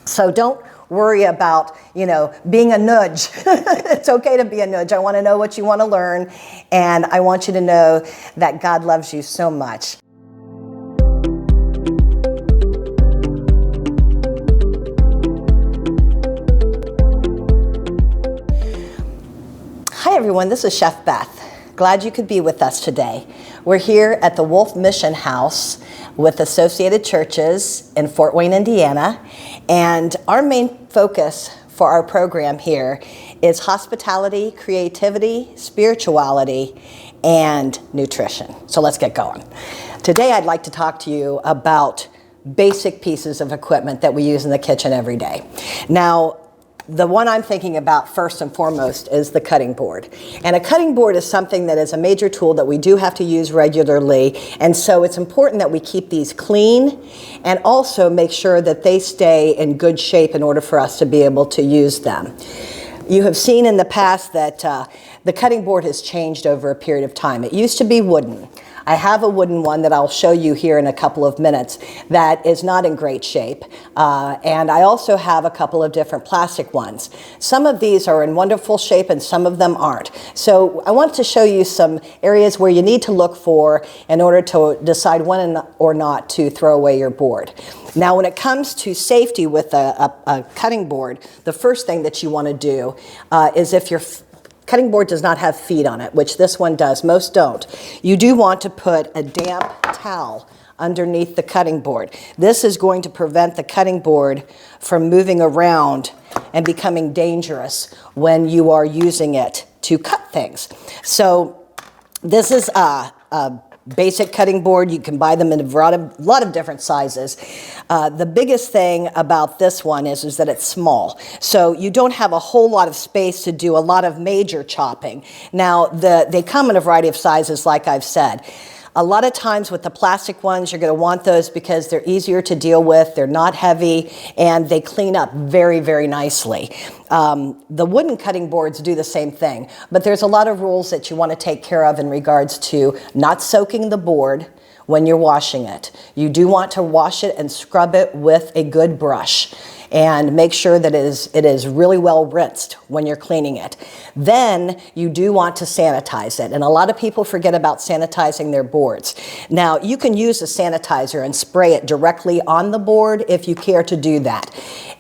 So don't worry about, being a nudge. It's okay to be a nudge. I want to know what you want to learn, and I want you to know that God loves you so much. Hi everyone, this is Chef Beth. Glad you could be with us today. We're here at the Wolf Mission House with Associated Churches in Fort Wayne, Indiana, and our main focus for our program here is hospitality, creativity, spirituality, and nutrition. So let's get going. Today I'd like to talk to you about basic pieces of equipment that we use in the kitchen every day. Now, the one I'm thinking about first and foremost is the cutting board. And a cutting board is something that is a major tool that we do have to use regularly. And so it's important that we keep these clean and also make sure that they stay in good shape in order for us to be able to use them. You have seen in the past that the cutting board has changed over a period of time. It used to be wooden. I have a wooden one that I'll show you here in a couple of minutes that is not in great shape. And I also have a couple of different plastic ones. Some of these are in wonderful shape and some of them aren't. So I want to show you some areas where you need to look for in order to decide when or not to throw away your board. Now, when it comes to safety with a cutting board, the first thing that you want to do is if your cutting board does not have feet on it, which this one does, most don't, you do want to put a damp towel underneath the cutting board. This is going to prevent the cutting board from moving around and becoming dangerous when you are using it to cut things. So this is a basic cutting board. You can buy them in a lot of different sizes. The biggest thing about this one is that it's small. So you don't have a whole lot of space to do a lot of major chopping. Now, they come in a variety of sizes, like I've said. A lot of times with the plastic ones, you're going to want those because they're easier to deal with, they're not heavy, and they clean up very, very nicely. The wooden cutting boards do the same thing, but there's a lot of rules that you want to take care of in regards to not soaking the board when you're washing it. You do want to wash it and scrub it with a good brush and make sure that it is really well rinsed when you're cleaning it. Then you do want to sanitize it, and a lot of people forget about sanitizing their boards. Now, you can use a sanitizer and spray it directly on the board if you care to do that.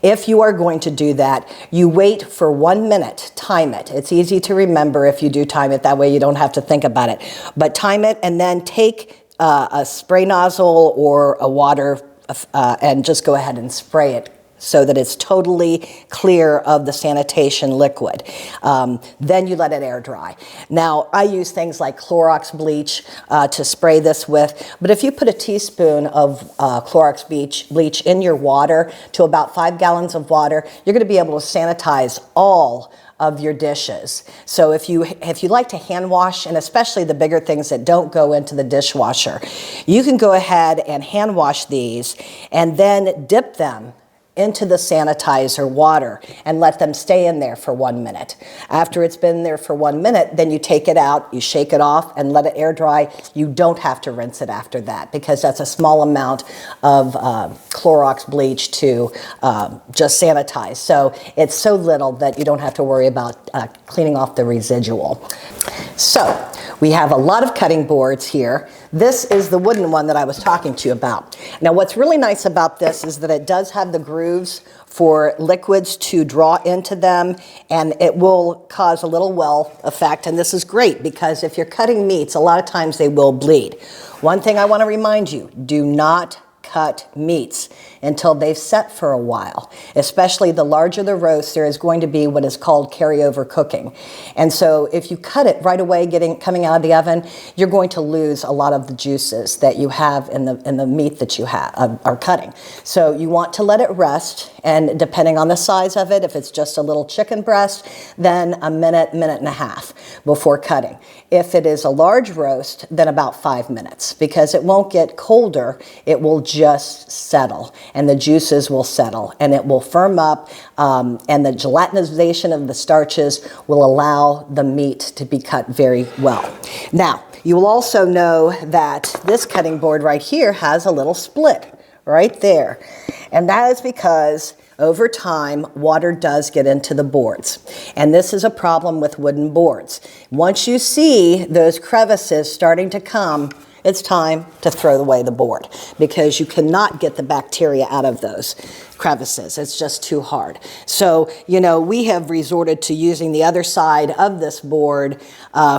If you are going to do that, you wait for 1 minute, time it. It's easy to remember if you do time it, that way you don't have to think about it. But time it and then take a spray nozzle or a water and just go ahead and spray it so that it's totally clear of the sanitation liquid. Then you let it air dry. Now, I use things like Clorox bleach to spray this with, but if you put a teaspoon of Clorox bleach in your water to about 5 gallons of water, you're going to be able to sanitize all of your dishes. So if you like to hand wash, and especially the bigger things that don't go into the dishwasher, you can go ahead and hand wash these and then dip them into the sanitizer water and let them stay in there for 1 minute. After it's been there for 1 minute, then you take it out, you shake it off and let it air dry. You don't have to rinse it after that because that's a small amount of Clorox bleach to just sanitize. So it's so little that you don't have to worry about cleaning off the residual. So we have a lot of cutting boards here. This is the wooden one that I was talking to you about. Now, what's really nice about this is that it does have the grooves for liquids to draw into them, and it will cause a little well effect. And this is great because if you're cutting meats, a lot of times they will bleed. One thing I want to remind you, do not cut meats until they've set for a while. Especially the larger the roast, there is going to be what is called carryover cooking. And so if you cut it right away coming out of the oven, you're going to lose a lot of the juices that you have in the meat that you are cutting. So you want to let it rest, and depending on the size of it, if it's just a little chicken breast, then a minute and a half before cutting. If it is a large roast, then about 5 minutes, because it won't get colder, it will just settle, and the juices will settle, and it will firm up, and the gelatinization of the starches will allow the meat to be cut very well. Now, you will also know that this cutting board right here has a little split right there. And that is because over time, water does get into the boards. And this is a problem with wooden boards. Once you see those crevices starting to come, it's time to throw away the board because you cannot get the bacteria out of those crevices. It's just too hard. So, we have resorted to using the other side of this board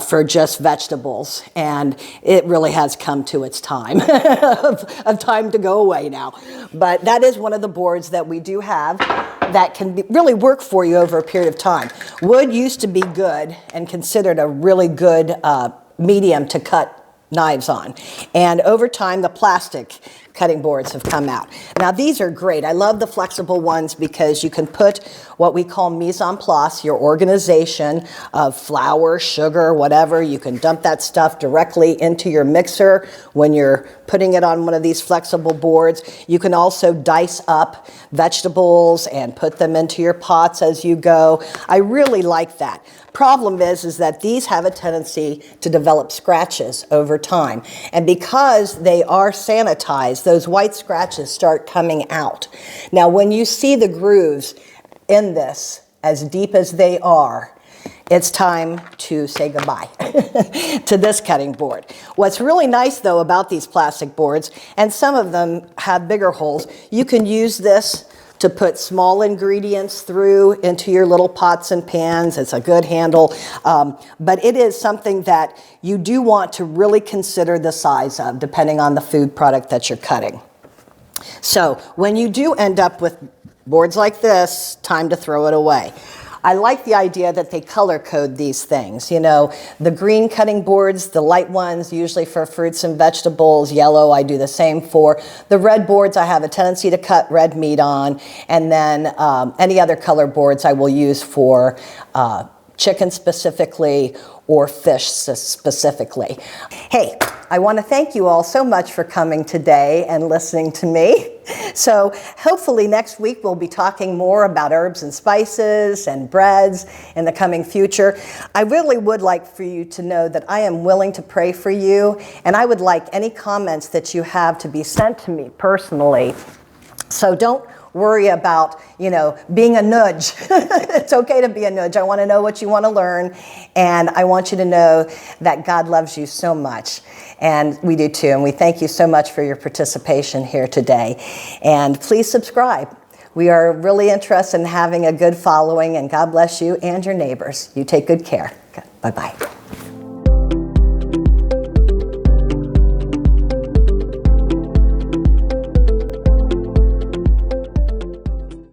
for just vegetables, and it really has come to its time of time to go away now. But that is one of the boards that we do have that can really work for you over a period of time. Wood used to be good and considered a really good medium to cut knives on. And over time, the plastic cutting boards have come out. Now, these are great. I love the flexible ones because you can put what we call mise en place, your organization of flour, sugar, whatever. You can dump that stuff directly into your mixer when you're putting it on one of these flexible boards. You can also dice up vegetables and put them into your pots as you go. I really like that. Problem is that these have a tendency to develop scratches over time. And because they are sanitized, those white scratches start coming out. Now, when you see the grooves in this, as deep as they are, it's time to say goodbye to this cutting board. What's really nice, though, about these plastic boards, and some of them have bigger holes, you can use this to put small ingredients through into your little pots and pans. It's a good handle, but it is something that you do want to really consider the size of, depending on the food product that you're cutting. So when you do end up with boards like this, time to throw it away. I like the idea that they color code these things. The green cutting boards, the light ones, usually for fruits and vegetables, yellow, I do the same for. The red boards, I have a tendency to cut red meat on, and then any other color boards I will use for chicken specifically or fish specifically. Hey, I want to thank you all so much for coming today and listening to me. So hopefully next week we'll be talking more about herbs and spices and breads in the coming future. I really would like for you to know that I am willing to pray for you, and I would like any comments that you have to be sent to me personally. So don't worry about, being a nudge. It's okay to be a nudge. I want to know what you want to learn, and I want you to know that God loves you so much, and we do too, and we thank you so much for your participation here today. And please subscribe. We are really interested in having a good following, and God bless you and your neighbors. You take good care. Bye-bye.